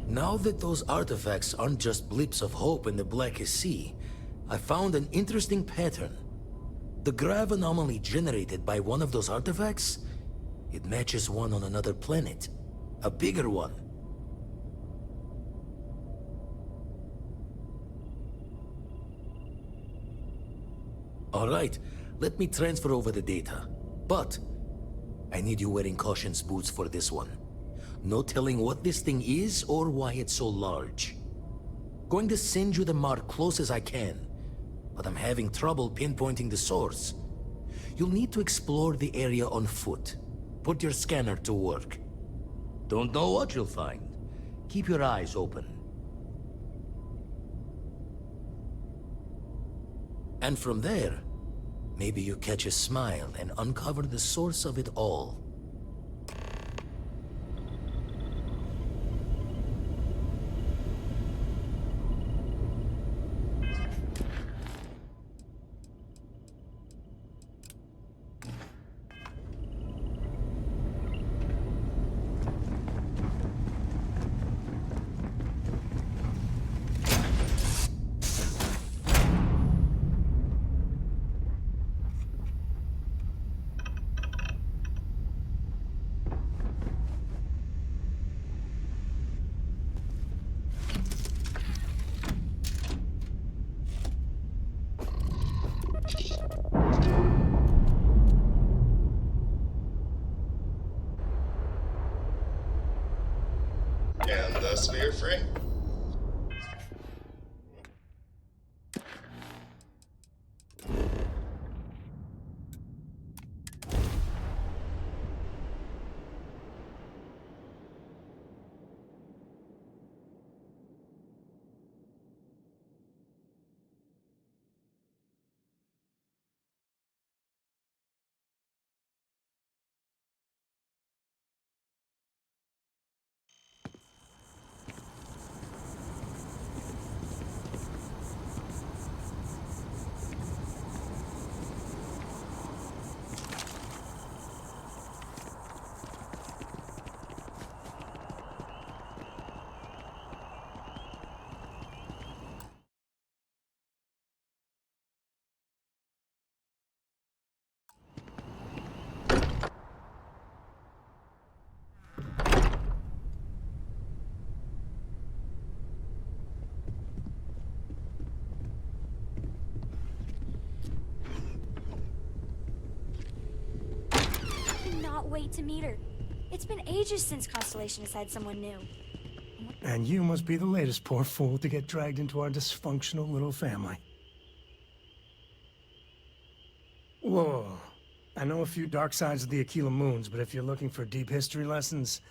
Now that those artifacts aren't just blips of hope in the blackest sea, I found an interesting pattern. The grav anomaly generated by one of those artifacts, it matches one on another planet. A bigger one. Alright, let me transfer over the data. But, I need you wearing caution's boots for this one. No telling what this thing is or why it's so large. Going to send you the mark close as I can, but I'm having trouble pinpointing the source. You'll need to explore the area on foot. Put your scanner to work. Don't know what you'll find. Keep your eyes open. And from there, maybe you catch a smile and uncover the source of it all. And thus we are free. Cannot wait to meet her. It's been ages since Constellation has had someone new. And you must be the latest poor fool to get dragged into our dysfunctional little family. Whoa. I know a few dark sides of the Aquila Moons, but if you're looking for deep history lessons,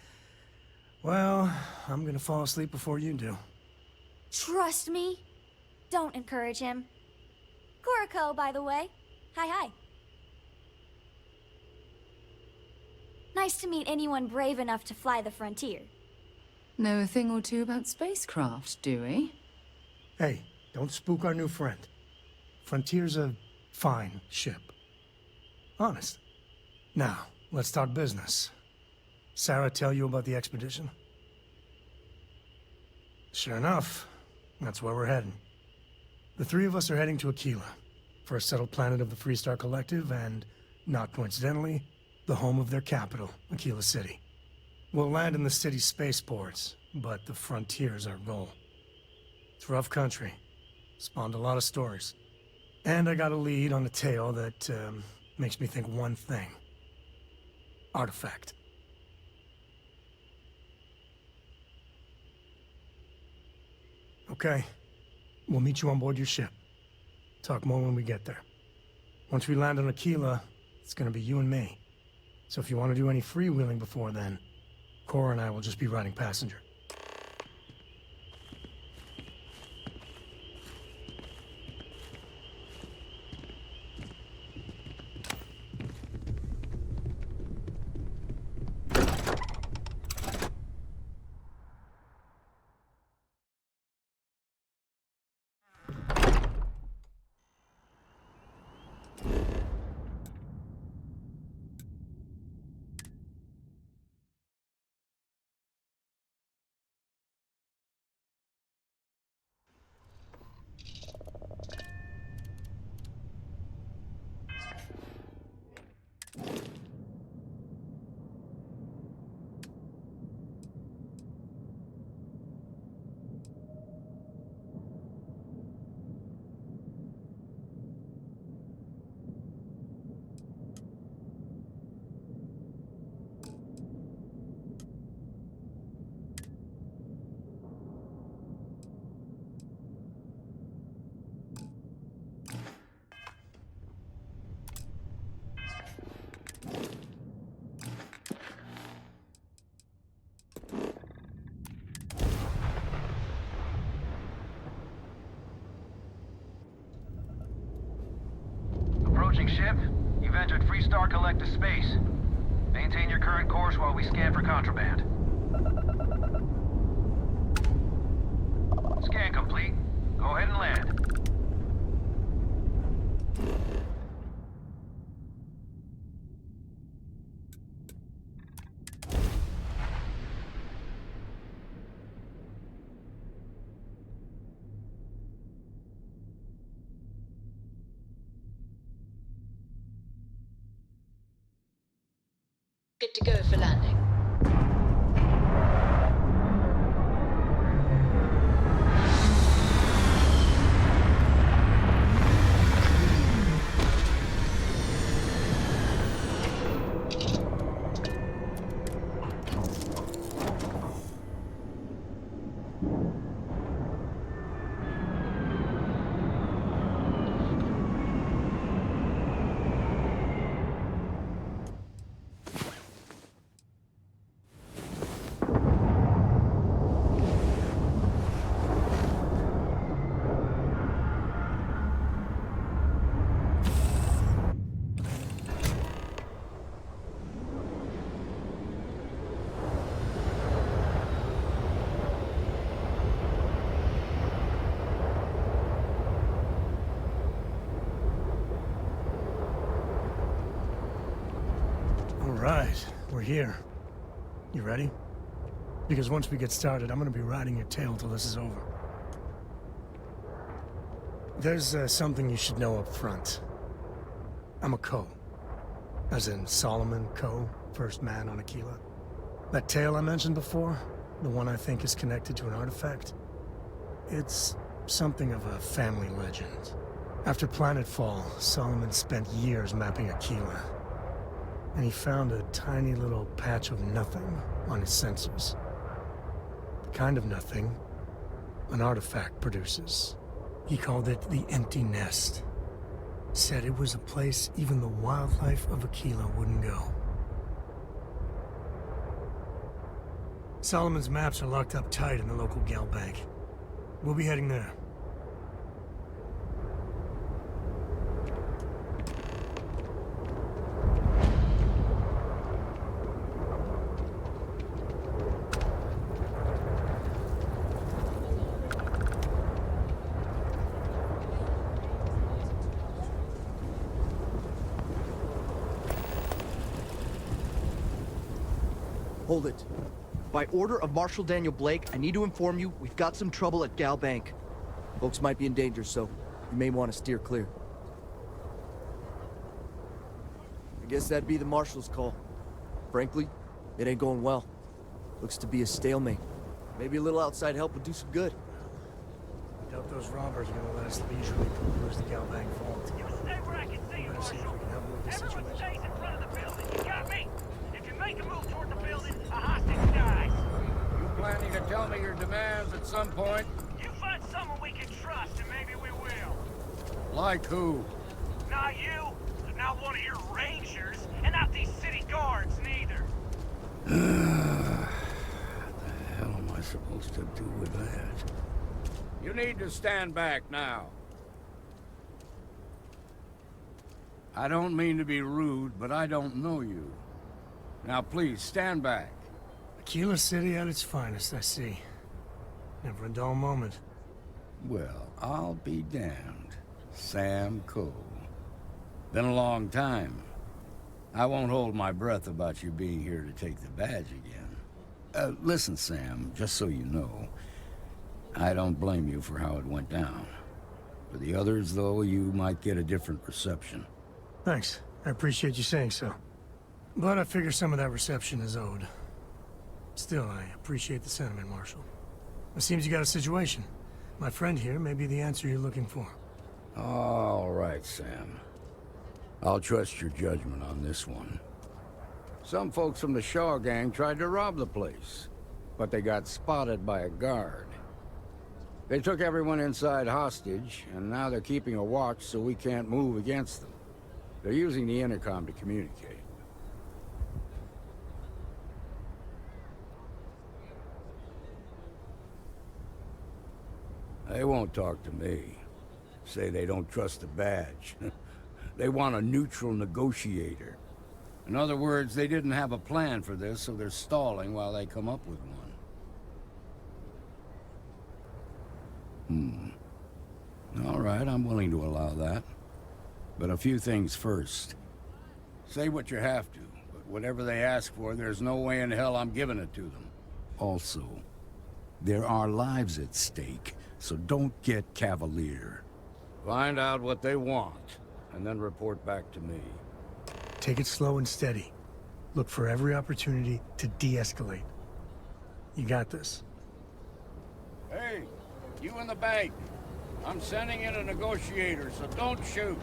well, I'm gonna fall asleep before you do. Trust me. Don't encourage him. Kuriko, by the way. Hi. Nice to meet anyone brave enough to fly the frontier. Know a thing or two about spacecraft, do we? Hey, don't spook our new friend. Frontier's a fine ship. Honest. Now, let's talk business. Sarah tell you about the expedition? Sure enough, that's where we're heading. The three of us are heading to Aquila, first settled planet of the Freestar Collective, and, not coincidentally, the home of their capital, Aquila City. We'll land in the city's spaceports, but the frontier's our goal. It's rough country. Spawned a lot of stories. And I got a lead on a tale that, makes me think one thing. Artifact. Okay. We'll meet you on board your ship. Talk more when we get there. Once we land on Aquila, it's gonna be you and me. So if you want to do any freewheeling before then, Cora and I will just be riding passenger. entered Freestar Collective space. Maintain your current course while we scan for contraband. Scan complete. Go ahead and land. Good to go for landing. Right, we're here. You ready? Because once we get started, I'm gonna be riding your tail till this is over. There's something you should know up front. I'm a Co. As in Solomon Co., first man on Aquila. That tale I mentioned before, the one I think is connected to an artifact, it's something of a family legend. After Planetfall, Solomon spent years mapping Aquila. And he found a tiny little patch of nothing on his sensors. The kind of nothing an artifact produces. He called it the Empty Nest. Said it was a place even the wildlife of Aquila wouldn't go. Solomon's maps are locked up tight in the local gal bank. We'll be heading there. Hold it. By order of Marshal Daniel Blake, I need to inform you we've got some trouble at Gal Bank. Folks might be in danger, so you may want to steer clear. I guess that'd be the Marshal's call. Frankly, it ain't going well. Looks to be a stalemate. Maybe a little outside help would do some good. I doubt those robbers are gonna let us leisurely peruse the gal bank vault. You stay where I can see you, Better see if Marshal. we can help with this Everyone situation. stays in front of the building. You got me? If you make a move toward the building, a hostage dies. You planning to tell me your demands at some point? You find someone we can trust, and maybe we will. Like who? Not you, not one of your rangers, and not these city guards, neither. What the hell am I supposed to do with that? You need to stand back now. I don't mean to be rude, but I don't know you. Now please, stand back. Aquila City at its finest, I see. Never a dull moment. Well, I'll be damned. Sam Cole. Been a long time. I won't hold my breath about you being here to take the badge again. Listen, Sam, just so you know, I don't blame you for how it went down. For the others, though, you might get a different reception. Thanks. I appreciate you saying so. But I figure some of that reception is owed. Still, I appreciate the sentiment, Marshal. It seems you got a situation. My friend here may be the answer you're looking for. All right, Sam. I'll trust your judgment on this one. Some folks from the Shaw gang tried to rob the place, but they got spotted by a guard. They took everyone inside hostage, and now they're keeping a watch so we can't move against them. They're using the intercom to communicate. They won't talk to me. Say they don't trust the badge. They want a neutral negotiator. In other words, they didn't have a plan for this, so they're stalling while they come up with one. All right, I'm willing to allow that. But a few things first. Say what you have to, but whatever they ask for, there's no way in hell I'm giving it to them. Also, there are lives at stake, so don't get cavalier. Find out what they want, and then report back to me. Take it slow and steady. Look for every opportunity to de-escalate. You got this. Hey, you in the bank. I'm sending in a negotiator, so don't shoot.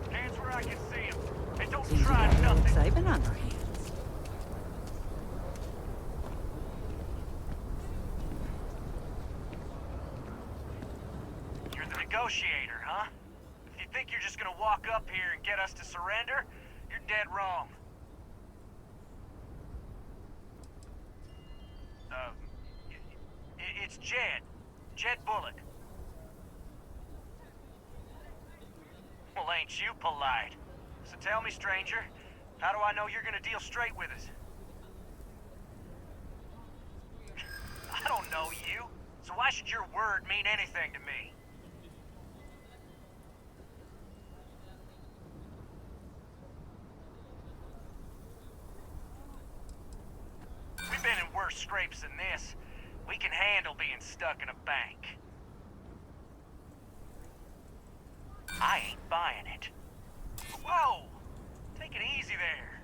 Hands where I can see him. And don't Seems we try got a little nothing. excitement on our hands. You're the negotiator, huh? If you think you're just gonna walk up here and get us to surrender, you're dead wrong. It's Jed. Jed Bullock. Well, ain't you polite? So tell me, stranger, how do I know you're gonna deal straight with us? I don't know you, so why should your word mean anything to me? We've been in worse scrapes than this. We can handle being stuck in a bank. I ain't buying it. Whoa! Take it easy there.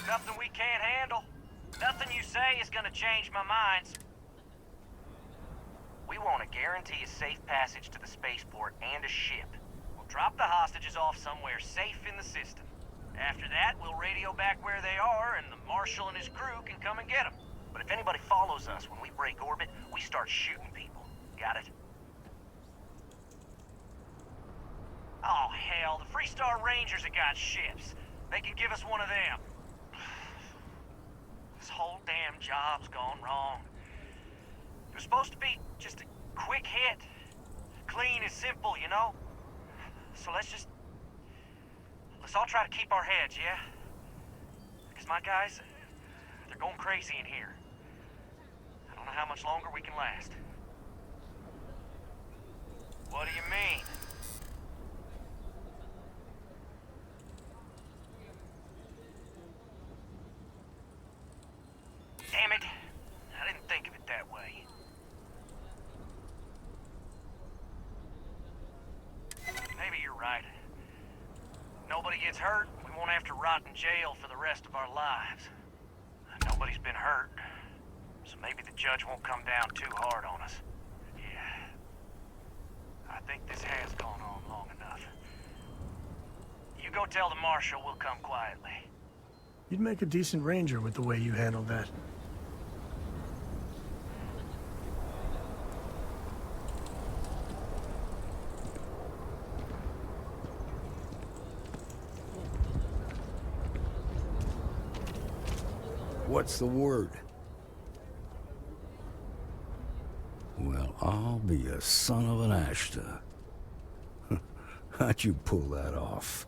Nothing we can't handle. Nothing you say is gonna change my mind. We want to guarantee a safe passage to the spaceport and a ship. We'll drop the hostages off somewhere safe in the system. After that, we'll radio back where they are, and the Marshal and his crew can come and get them. But if anybody follows us when we break orbit, we start shooting people. Got it? Oh, hell, the freestar Rangers have got ships. They can give us one of them. This whole damn job's gone wrong. It was supposed to be just a quick hit. Clean and simple, you know? So let's all try to keep our heads, yeah? Because my guys, they're going crazy in here. I don't know how much longer we can last. What do you mean? Damn it. I didn't think of it that way. Maybe you're right. Nobody gets hurt, we won't have to rot in jail for the rest of our lives. Nobody's been hurt, so maybe the judge won't come down too hard on us. Yeah. I think this has gone on long enough. You go tell the Marshal we'll come quietly. You'd make a decent ranger with the way you handled that. What's the word? Well, I'll be a son of an Ashta. How'd you pull that off?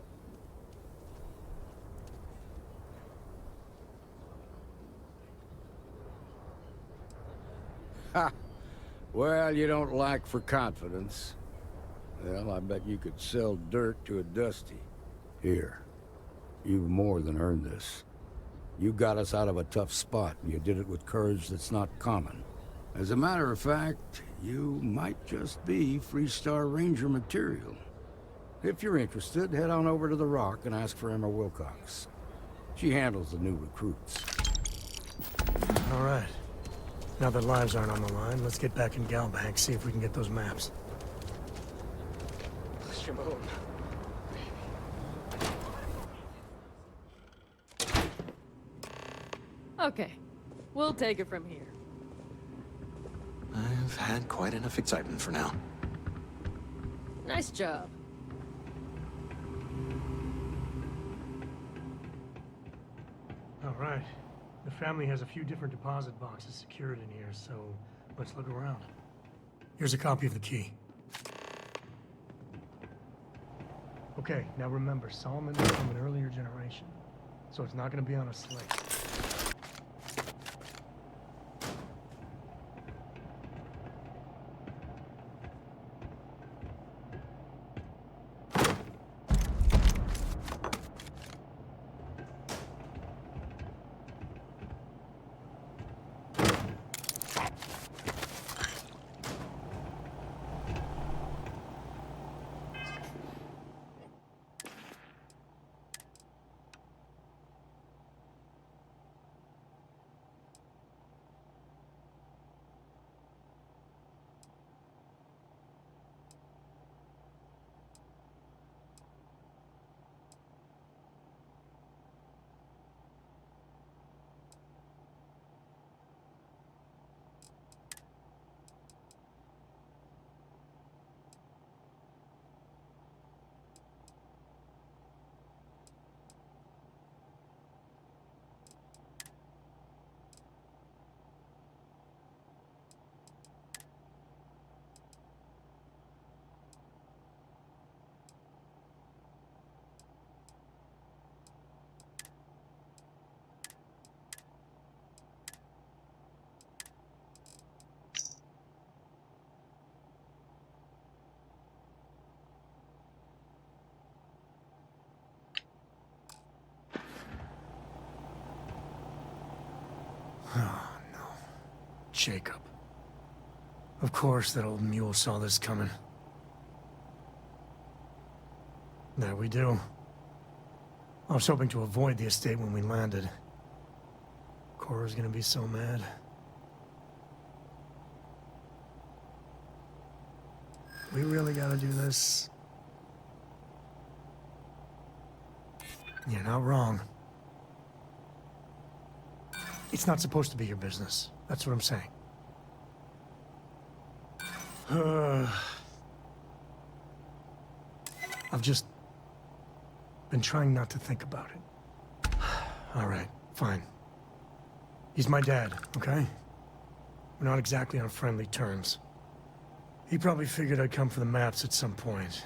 Ha! Well, you don't lack for confidence. Well, I bet you could sell dirt to a Dusty. Here, you've more than earned this. You got us out of a tough spot, and you did it with courage that's not common. As a matter of fact, you might just be freestar Ranger material. If you're interested, head on over to the Rock and ask for Emma Wilcox. She handles the new recruits. All right. Now that lives aren't on the line, let's get back in Galbank, see if we can get those maps. Okay, we'll take it from here. I've had quite enough excitement for now. Nice job. All right. The family has a few different deposit boxes secured in here, so let's look around. Here's a copy of the key. Okay, now remember, Solomon is from an earlier generation, so it's not gonna be on a slate. Oh, no. Jacob. Of course that old mule saw this coming. There we do. I was hoping to avoid the estate when we landed. Cora's gonna be so mad. We really gotta do this. You're not wrong. It's not supposed to be your business. That's what I'm saying. I've just been trying not to think about it. All right, fine. He's my dad, okay? We're not exactly on friendly terms. He probably figured I'd come for the maps at some point.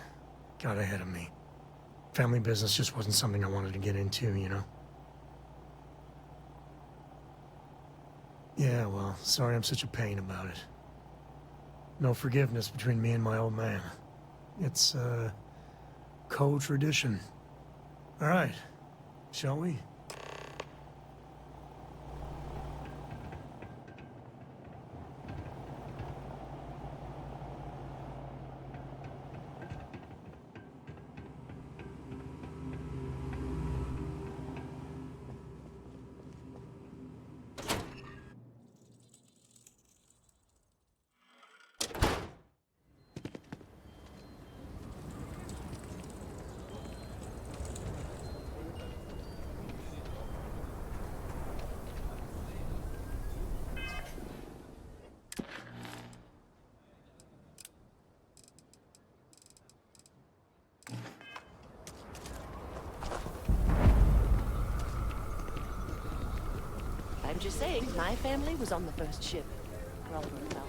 Got ahead of me. Family business just wasn't something I wanted to get into, you know? Yeah, well, sorry I'm such a pain about it. No forgiveness between me and my old man. It's, co-tradition. All right, shall we? I'm just saying, my family was on the first ship. Robert fell.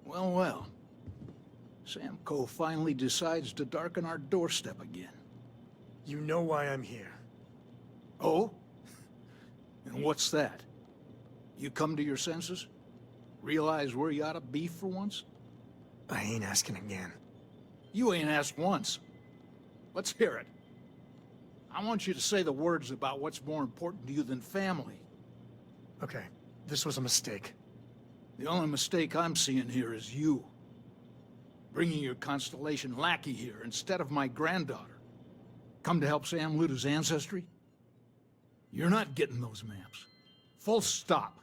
Well, well. Sam Coe finally decides to darken our doorstep again. You know why I'm here. Oh? And what's that? You come to your senses? Realize where you ought to be for once? I ain't asking again. You ain't asked once. Let's hear it. I want you to say the words about what's more important to you than family. Okay, this was a mistake. The only mistake I'm seeing here is you. Bringing your Constellation lackey here instead of my granddaughter. Come to help Sam loot his ancestry? You're not getting those maps. Full stop.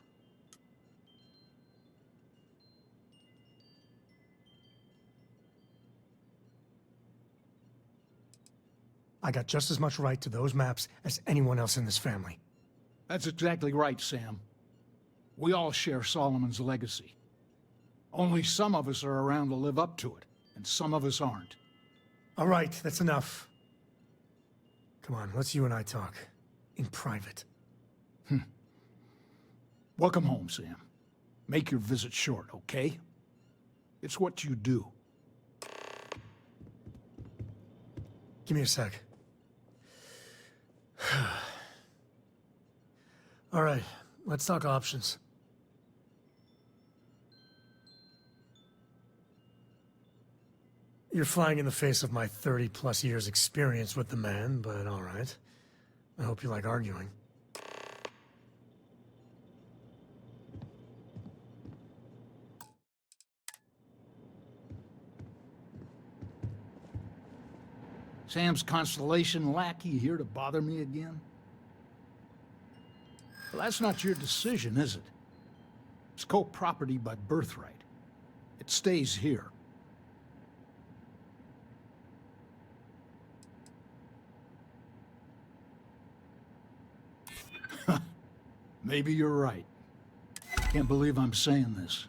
I got just as much right to those maps as anyone else in this family. That's exactly right, Sam. We all share Solomon's legacy. Only some of us are around to live up to it, and some of us aren't. All right, that's enough. Come on, let's you and I talk. In private. Welcome home, Sam. Make your visit short, okay? It's what you do. Give me a sec. All right, let's talk options. You're flying in the face of my 30-plus years experience with the man, but all right. I hope you like arguing. Sam's Constellation lackey here to bother me again? Well, that's not your decision, is it? It's co-property by birthright. It stays here. Maybe you're right. Can't believe I'm saying this.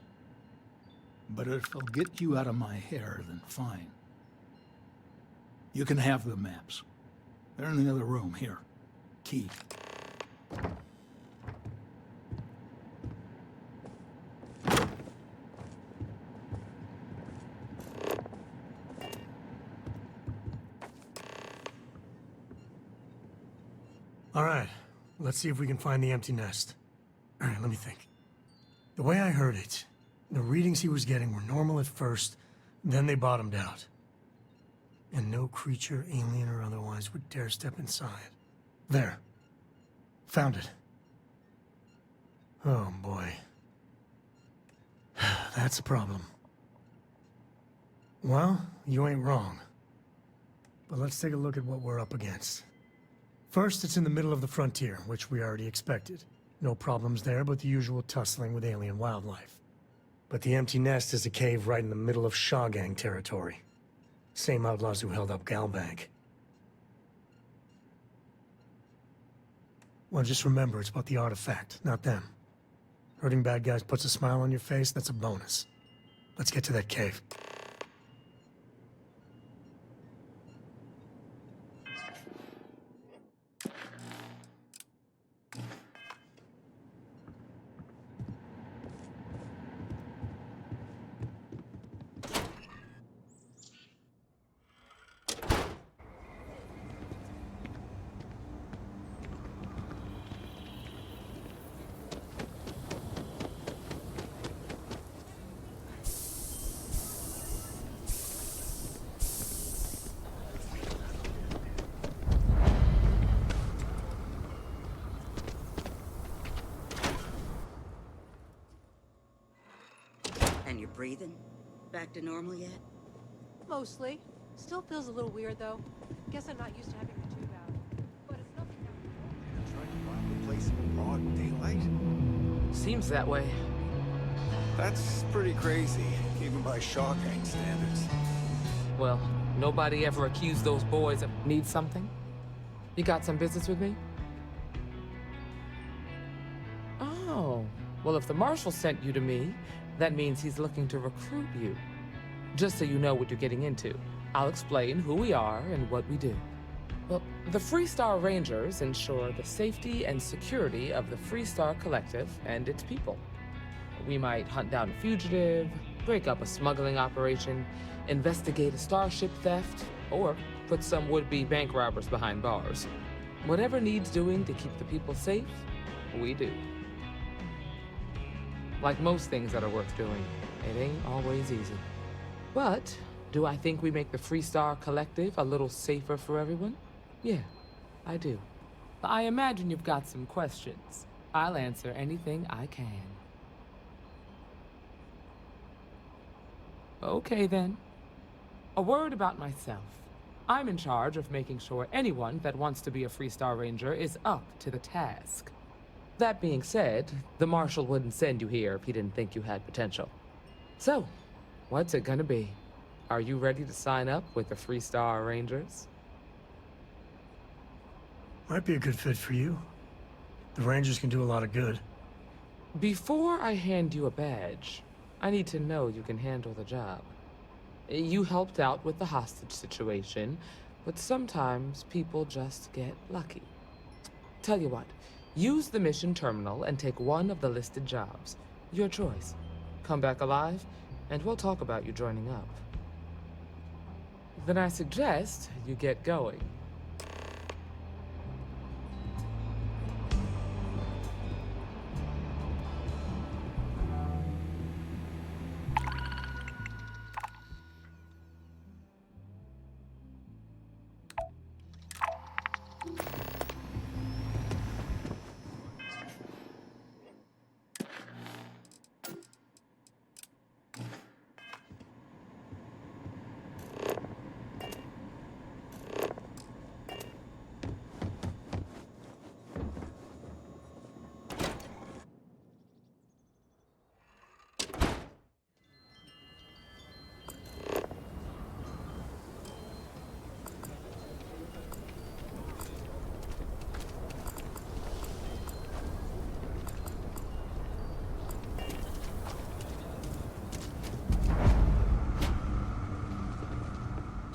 But if it'll get you out of my hair, then fine. You can have the maps. They're in the other room, here. Key. All right, let's see if we can find the empty nest. All right, let me think. The way I heard it, the readings he was getting were normal at first, then they bottomed out. And no creature, alien or otherwise, would dare step inside. There. Found it. Oh, boy. That's a problem. Well, you ain't wrong. But let's take a look at what we're up against. First, it's in the middle of the frontier, which we already expected. No problems there, but the usual tussling with alien wildlife. But the empty nest is a cave right in the middle of Shaw Gang territory. Same outlaws who held up Galbank. Well, just remember, it's about the artifact, not them. Hurting bad guys puts a smile on your face, that's a bonus. Let's get to that cave. And you're breathing? Back to normal yet? Mostly. Still feels a little weird, though. Guess I'm not used to having the tube out. But it's nothing that... Trying to rob the place in broad daylight? Seems that way. That's pretty crazy, even by Shaw Gang standards. Well, nobody ever accused those boys of... Need something? You got some business with me? Oh. Well, if the Marshal sent you to me, that means he's looking to recruit you. Just so you know what you're getting into, I'll explain who we are and what we do. Well, the Freestar Rangers ensure the safety and security of the Freestar Collective and its people. We might hunt down a fugitive, break up a smuggling operation, investigate a starship theft, or put some would-be bank robbers behind bars. Whatever needs doing to keep the people safe, we do. Like most things that are worth doing, it ain't always easy. But do I think we make the Freestar Collective a little safer for everyone? Yeah, I do. I imagine you've got some questions. I'll answer anything I can. Okay then. A word about myself. I'm in charge of making sure anyone that wants to be a Freestar Ranger is up to the task. That being said, the Marshal wouldn't send you here if he didn't think you had potential. So, what's it gonna be? Are you ready to sign up with the Freestar Rangers? Might be a good fit for you. The Rangers can do a lot of good. Before I hand you a badge, I need to know you can handle the job. You helped out with the hostage situation, but sometimes people just get lucky. Tell you what, use the mission terminal and take one of the listed jobs. Your choice. Come back alive, and we'll talk about you joining up. Then I suggest you get going.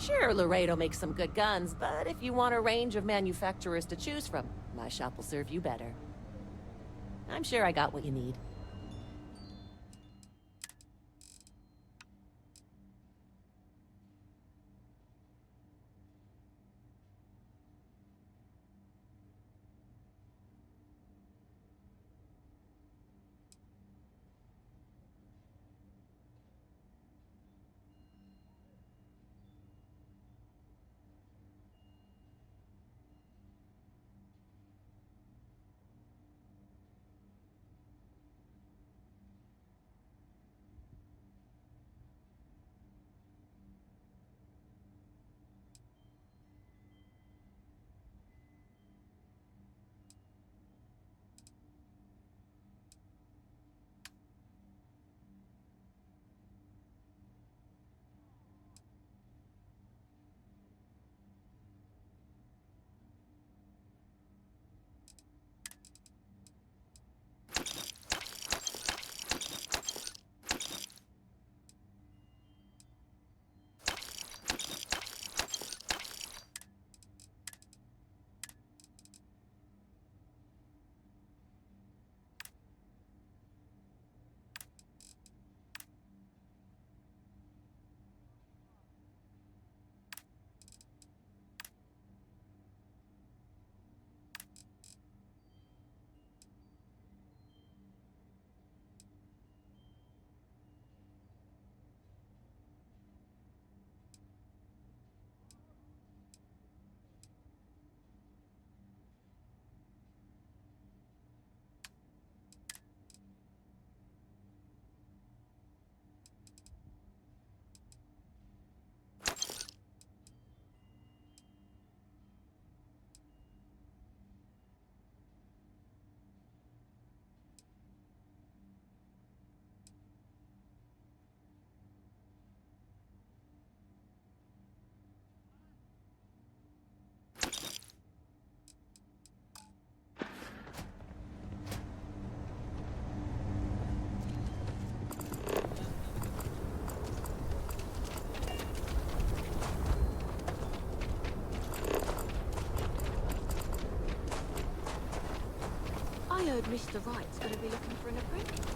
Sure, Laredo makes some good guns, but if you want a range of manufacturers to choose from, my shop will serve you better. I'm sure I got what you need. I heard Mr. Wright's gonna be looking for an apprentice.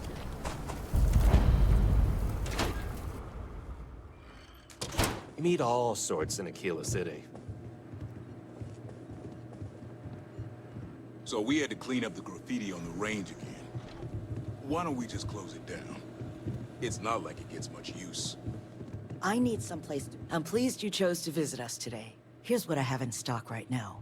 You meet all sorts in Aquila City. So we had to clean up the graffiti on the range again. Why don't we just close it down? It's not like it gets much use. I need someplace to... I'm pleased you chose to visit us today. Here's what I have in stock right now.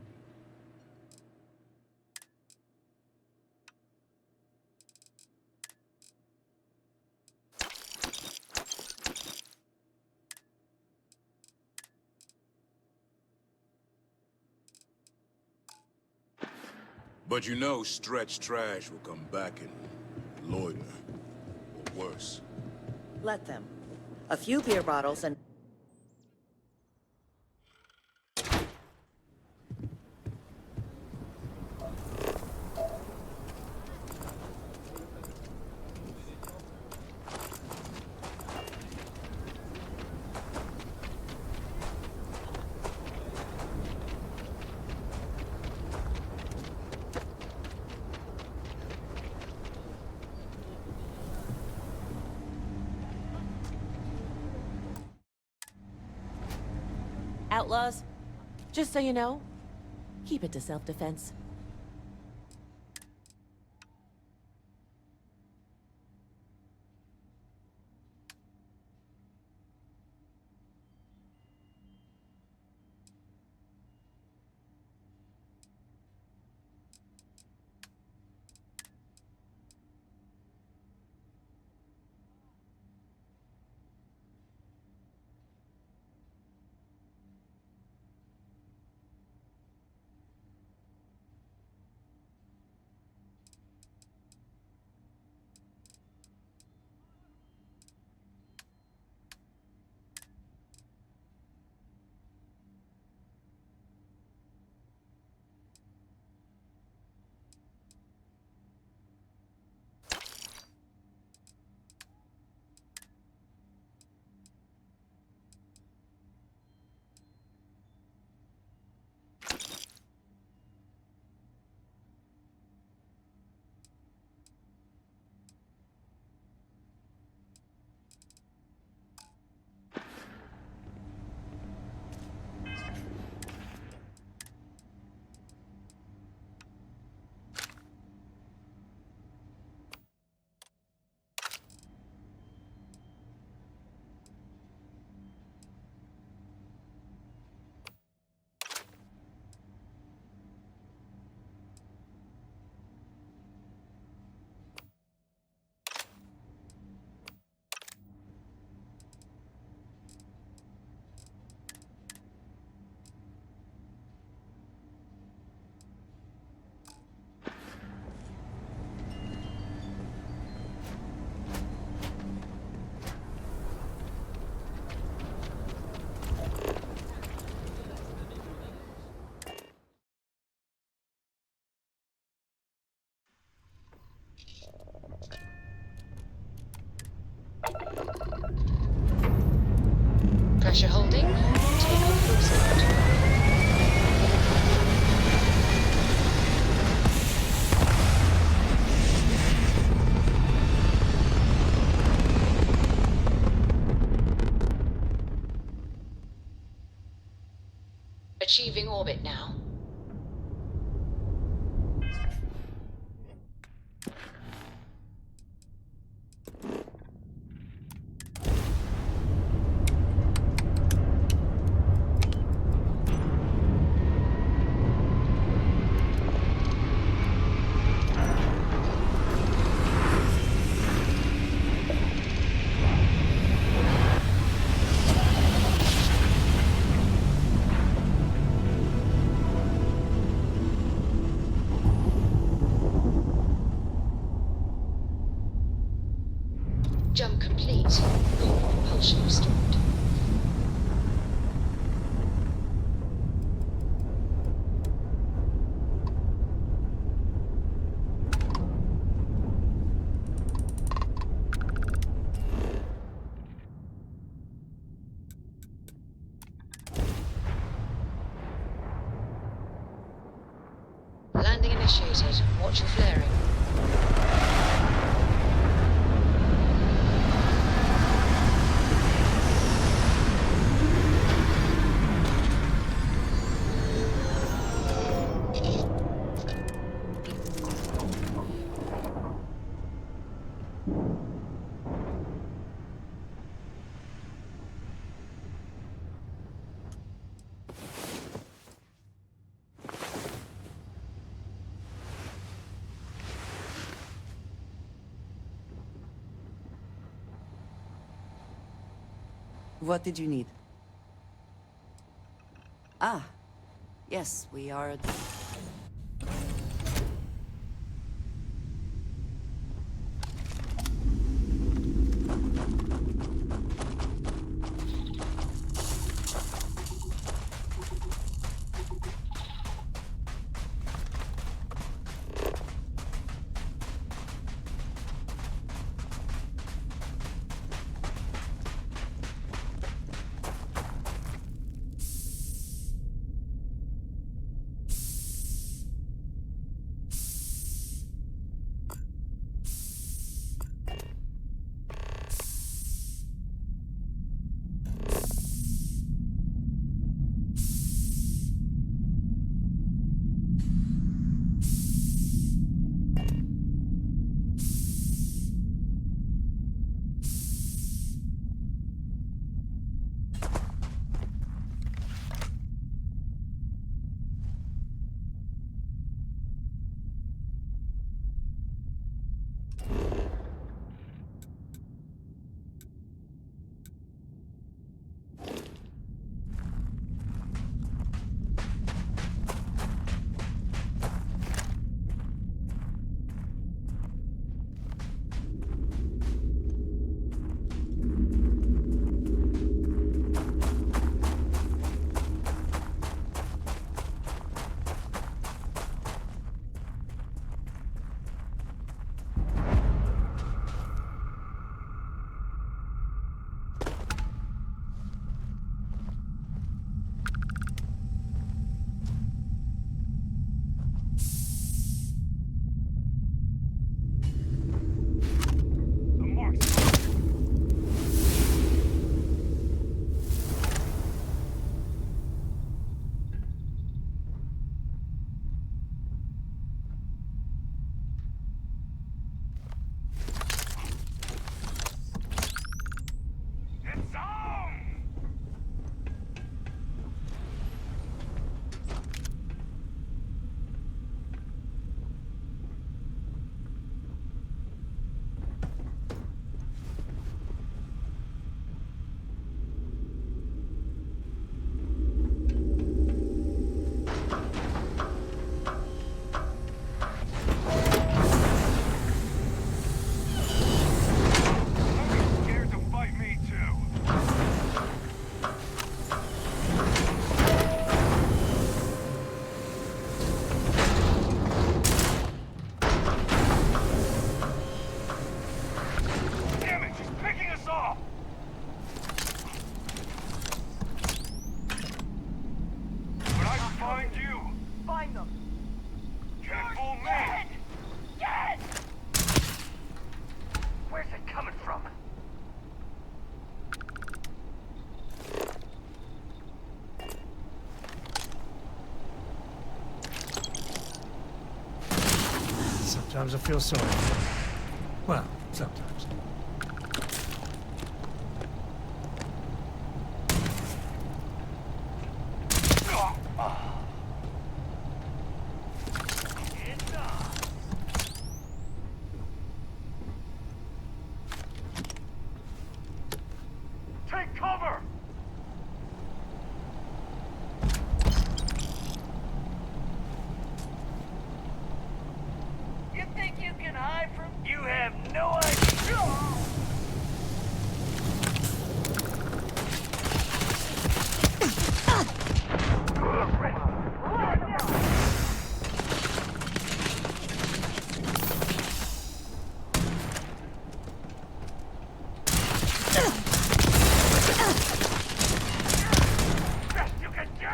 But you know stretched trash will come back and loiter. Or worse. Let them. A few beer bottles and... Outlaws, just so you know, keep it to self-defense. Pressure holding. Takeoff full start. Achieving orbit now. Jump complete. Propulsion restored. Landing initiated. Watch your flaring. What did you need? Ah, yes, we are... Sometimes I feel sorry for you. Well, sometimes. Take cover! You think you can hide from... You have no idea! Best you can do!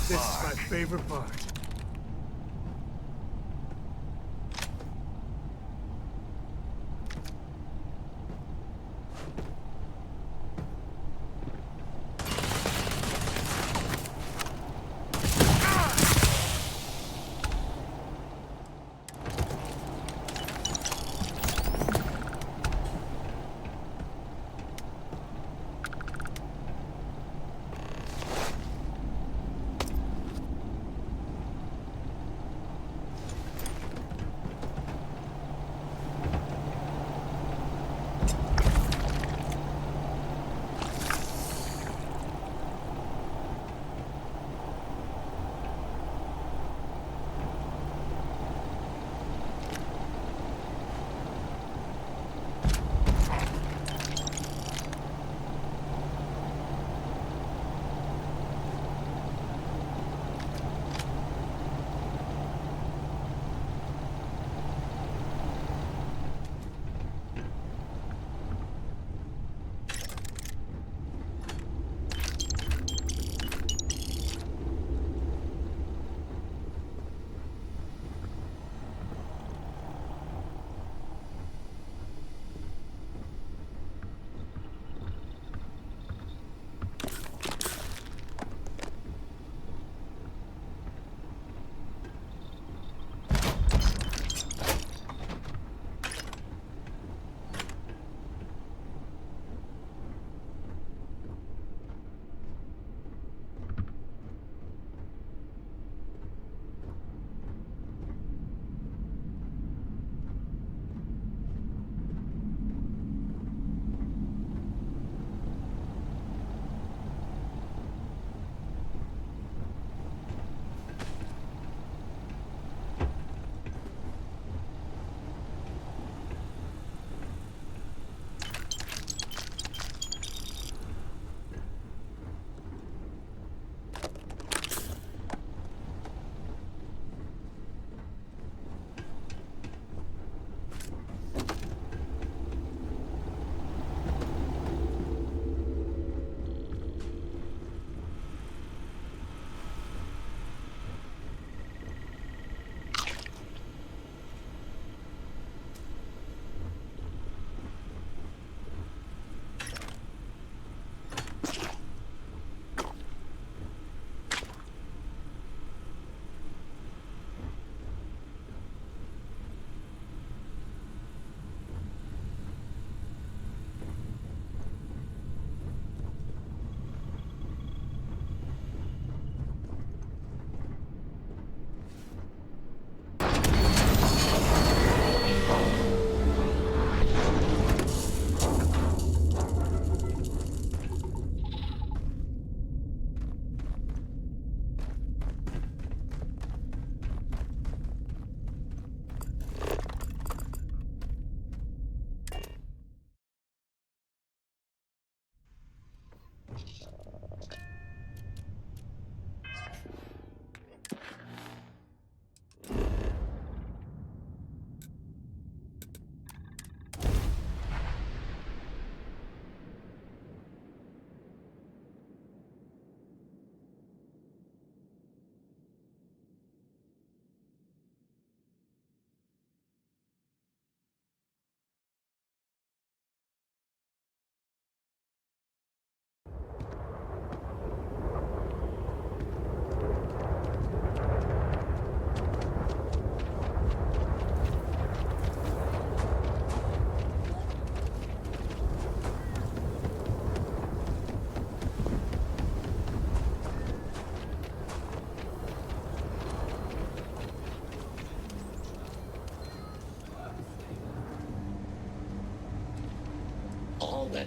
This is my favorite part.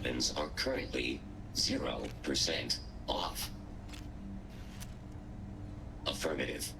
weapons are currently 0% off. Affirmative.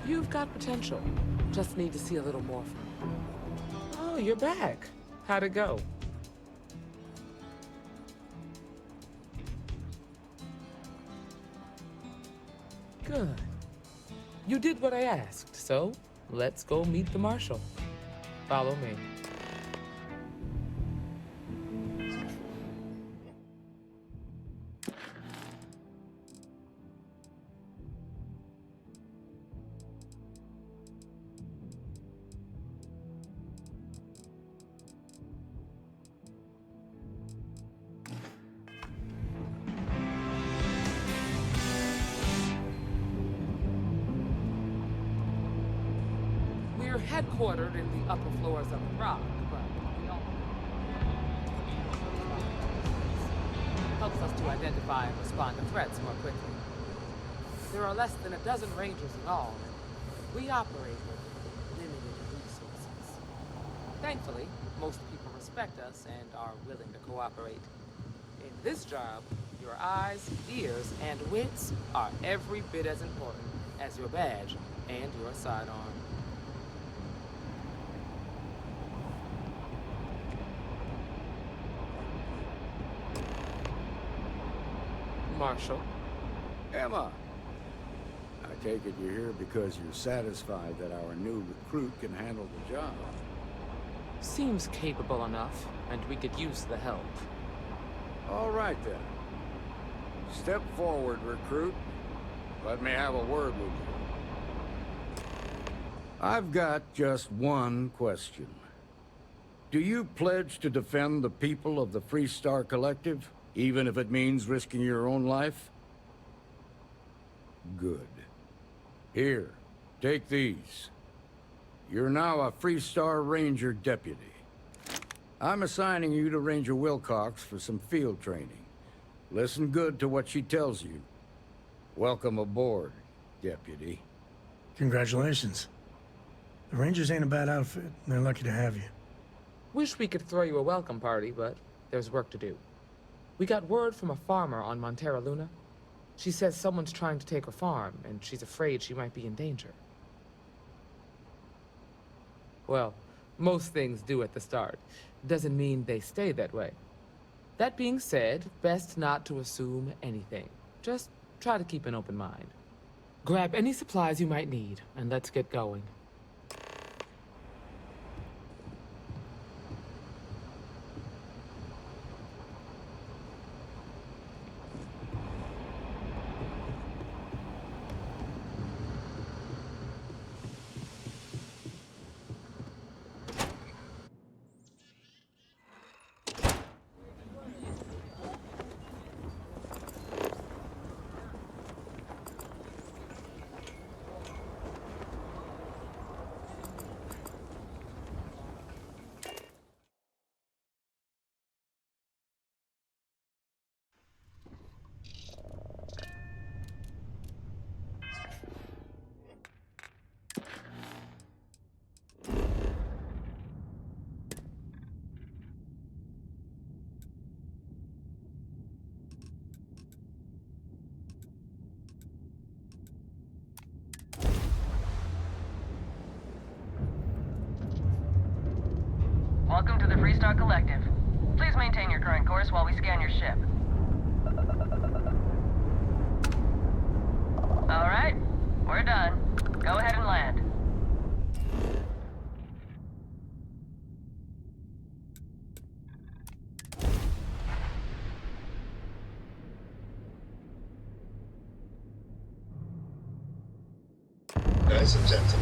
You've got potential. Just need to see a little more from you. Oh, you're back. How'd it go? Good. You did what I asked, so let's go meet the Marshal. Follow me. We're headquartered in the upper floors of the rock, but we all helps us to identify and respond to threats more quickly. There are less than a dozen rangers in all, and we operate with limited resources. Thankfully, most people respect us and are willing to cooperate. In this job, your eyes, ears, and wits are every bit as important as your badge and your sidearm. Marshal. Emma! I take it you're here because you're satisfied that our new recruit can handle the job. Seems capable enough, and we could use the help. All right, then. Step forward, recruit. Let me have a word with you. I've got just one question. Do you pledge to defend the people of the Freestar Collective, even if it means risking your own life? Good. Here, take these. You're now a Freestar Ranger deputy. I'm assigning you to Ranger Wilcox for some field training. Listen good to what she tells you. Welcome aboard, deputy. Congratulations. The Rangers ain't a bad outfit. They're lucky to have you. Wish we could throw you a welcome party, but there's work to do. We got word from a farmer on Montera Luna. She says someone's trying to take her farm, and she's afraid she might be in danger. Well, most things do at the start. Doesn't mean they stay that way. That being said, best not to assume anything. Just try to keep an open mind. Grab any supplies you might need, and let's get going. Freestar Collective. Please maintain your current course while we scan your ship. All right, we're done. Go ahead and land. Nice and gentle.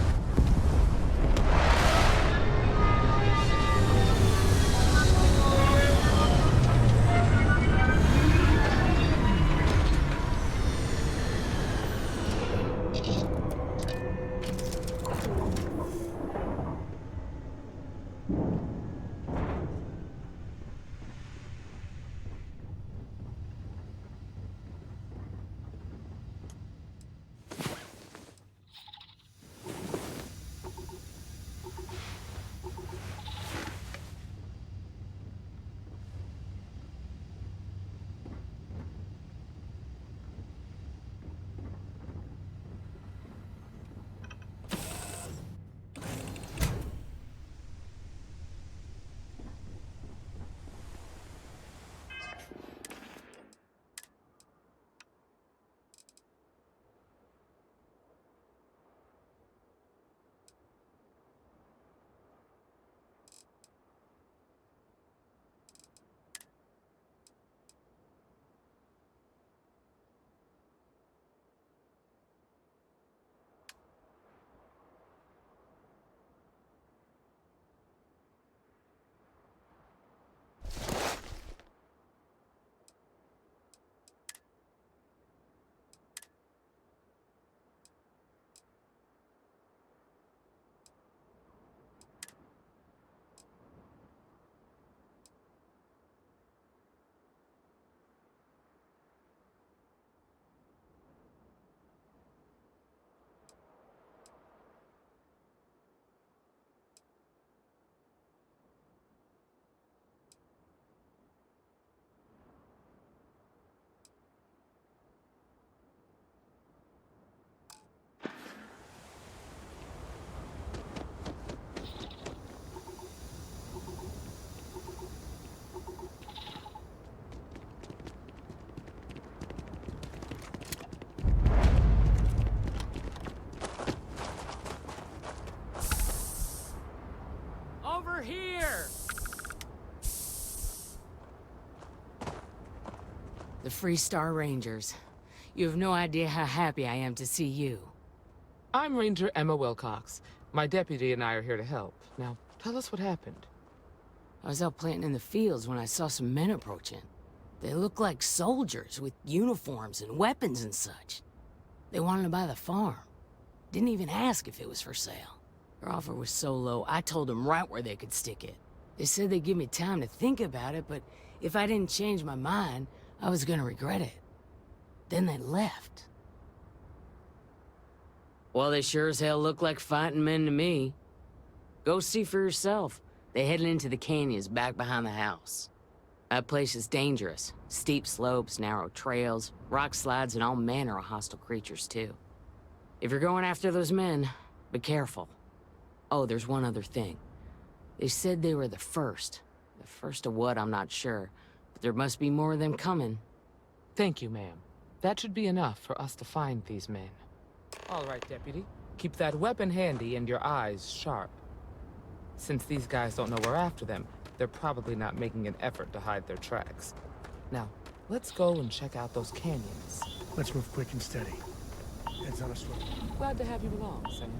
Over here! The Freestar Rangers. You have no idea how happy I am to see you. I'm Ranger Emma Wilcox. My deputy and I are here to help. Now, tell us what happened. I was out planting in the fields when I saw some men approaching. They looked like soldiers with uniforms and weapons and such. They wanted to buy the farm. Didn't even ask if it was for sale. Their offer was so low, I told them right where they could stick it. They said they'd give me time to think about it, but if I didn't change my mind, I was gonna regret it. Then they left. Well, they sure as hell look like fighting men to me. Go see for yourself. They headed into the canyons back behind the house. That place is dangerous. Steep slopes, narrow trails, rock slides, and all manner of hostile creatures, too. If you're going after those men, be careful. Oh, there's one other thing. They said they were the first. The first of what, I'm not sure. But there must be more of them coming. Thank you, ma'am. That should be enough for us to find these men. All right, Deputy. Keep that weapon handy and your eyes sharp. Since these guys don't know we're after them, they're probably not making an effort to hide their tracks. Now, let's go and check out those canyons. Let's move quick and steady. Heads on a swivel. Glad to have you along, Sam.